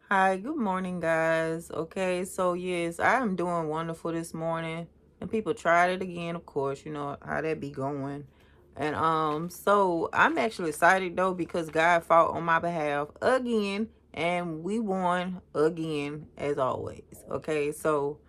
Hi, good morning, guys. Okay, so yes, I am doing wonderful this morning. And people tried it again, of course, you know how that be going. And so I'm actually excited though because God fought on my behalf again and we won again as always. Okay, so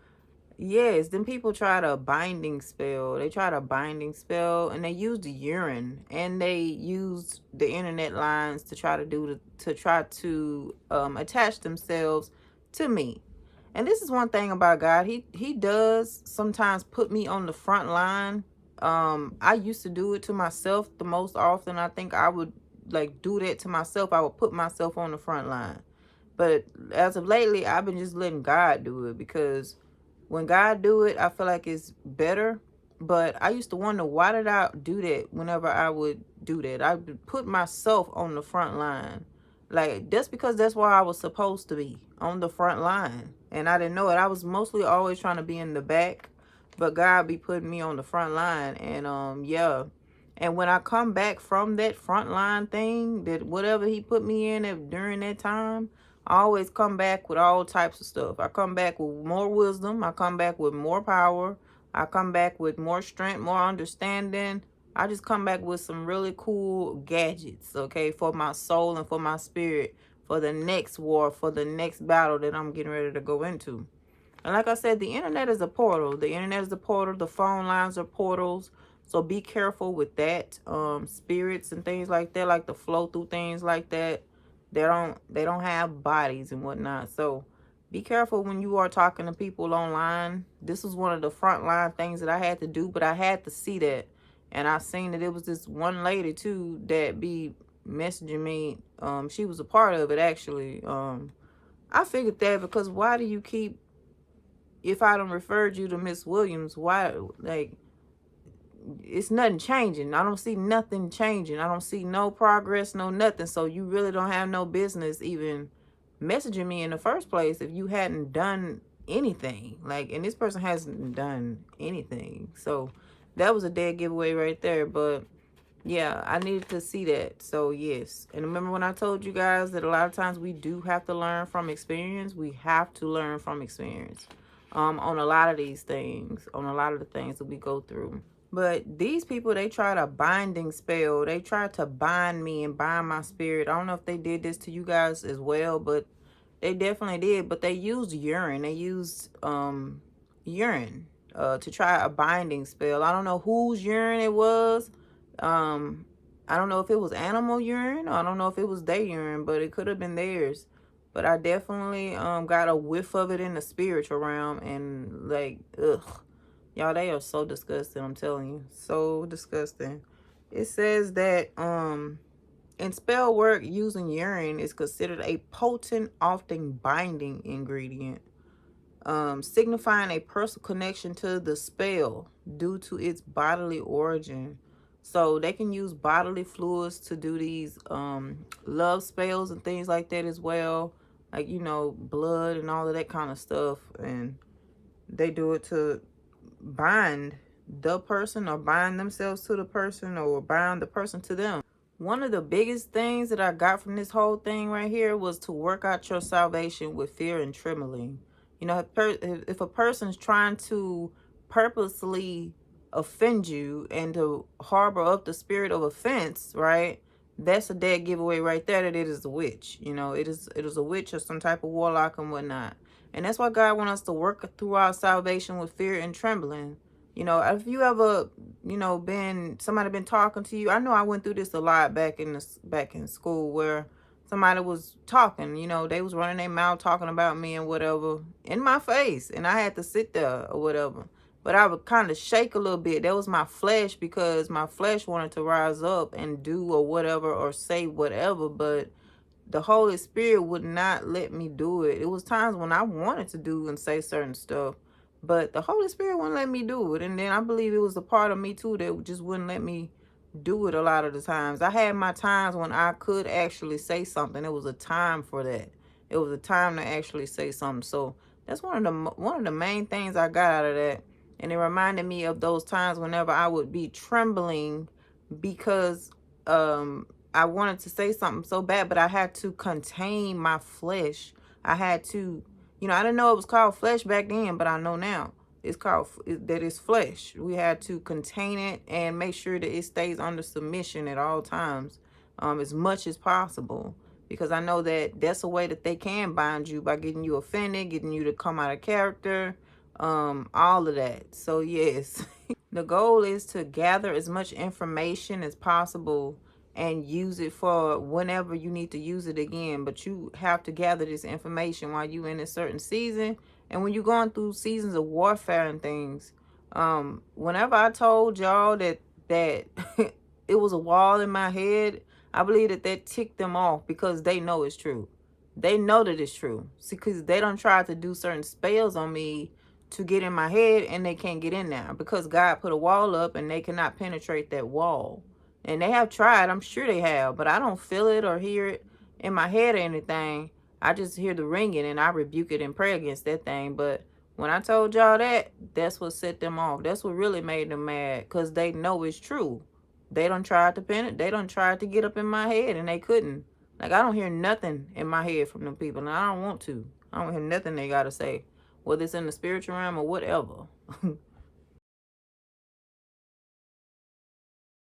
yes, then people try to binding spell. They try to binding spell and they used the urine and they used the internet lines to try to attach themselves to me. And this is one thing about God. He does sometimes put me on the front line. I used to do it to myself the most often. I think I would like do that to myself. I would put myself on the front line. But as of lately, I've been just letting God do it because when God do it, I feel like it's better. But I used to wonder, why did I do that whenever I would do that? I would put myself on the front line. Like, that's because that's where I was supposed to be, on the front line. And I didn't know it. I was mostly always trying to be in the back, but God be putting me on the front line. And yeah. And when I come back from that front line thing, that whatever he put me in during that time, I always come back with all types of stuff. I come back with more wisdom. I come back with more power. I come back with more strength, more understanding. I just come back with some really cool gadgets, okay, for my soul and for my spirit, for the next war, for the next battle that I'm getting ready to go into. And like I said, the internet is a portal. The internet is a portal. The phone lines are portals. So be careful with that. Spirits and things like that, like the flow through things like that. They don't have bodies and whatnot. So be careful when you are talking to people online. This was one of the frontline things that I had to do, but I had to see that. And I seen that it was this one lady too that be messaging me. She was a part of it actually. I figured that because why do you keep, if I done referred you to Miss Williams, why, like, it's nothing changing. I don't see nothing changing. I don't see no progress, no nothing. So you really don't have no business even messaging me in the first place if you hadn't done anything. Like, and this person hasn't done anything. So that was a dead giveaway right there. But yeah, I needed to see that. So yes. And remember when I told you guys that a lot of times we do have to learn from experience. We have to learn from experience. On a lot of these things, on a lot of the things that we go through. But these people, they try to binding spell. They try to bind me and bind my spirit. I don't know if they did this to you guys as well, but they definitely did. But they used urine. They used urine to try a binding spell. I don't know whose urine it was. Um, I don't know if it was animal urine. I don't know if it was their urine, but it could have been theirs. But I definitely got a whiff of it in the spiritual realm, and like, ugh. Y'all, they are so disgusting, I'm telling you. So disgusting. It says that in spell work, using urine is considered a potent, often binding ingredient, signifying a personal connection to the spell due to its bodily origin. So they can use bodily fluids to do these love spells and things like that as well. Like, you know, blood and all of that kind of stuff. And they do it to bind the person or bind themselves to the person or bind the person to them. One of the biggest things that I got from this whole thing right here was to work out your salvation with fear and trembling. You know, if a person's trying to purposely offend you and to harbor up the spirit of offense, right? That's a dead giveaway right there that it is a witch. You know, it is a witch or some type of warlock and whatnot. And that's why God wants us to work through our salvation with fear and trembling. You know, if you ever, you know, somebody been talking to you. I know I went through this a lot back in school where somebody was talking, you know, they was running their mouth talking about me and whatever in my face, and I had to sit there or whatever. But I would kind of shake a little bit. That was my flesh because my flesh wanted to rise up and do or whatever or say whatever, but the Holy Spirit would not let me do it. It was times when I wanted to do and say certain stuff, but the Holy Spirit wouldn't let me do it. And then I believe it was a part of me too that just wouldn't let me do it a lot of the times. I had my times when I could actually say something. It was a time for that. It was a time to actually say something. So that's one of the main things I got out of that. And it reminded me of those times whenever I would be trembling because I wanted to say something so bad, but I had to contain my flesh. I had to, I didn't know it was called flesh back then, but I know now it's called that it's flesh. We had to contain it and make sure that it stays under submission at all times, as much as possible. Because I know that that's a way that they can bind you, by getting you offended, getting you to come out of character, all of that. So yes. The goal is to gather as much information as possible and use it for whenever you need to use it again. But you have to gather this information while you're in a certain season. And when you're going through seasons of warfare and things, whenever I told y'all that it was a wall in my head, I believe that ticked them off, because they know it's true. They know that it's true. See, because they don't try to do certain spells on me to get in my head, and they can't get in there because God put a wall up and they cannot penetrate that wall. And they have tried, I'm sure they have, but I don't feel it or hear it in my head or anything. I just hear the ringing and I rebuke it and pray against that thing. But when I told y'all that, that's what set them off. That's what really made them mad, because they know it's true. They don't try to penetrate. They don't try to get up in my head, and they couldn't. Like, I don't hear nothing in my head from them people, and I don't want to. I don't hear nothing they got to say, whether it's in the spiritual realm or whatever.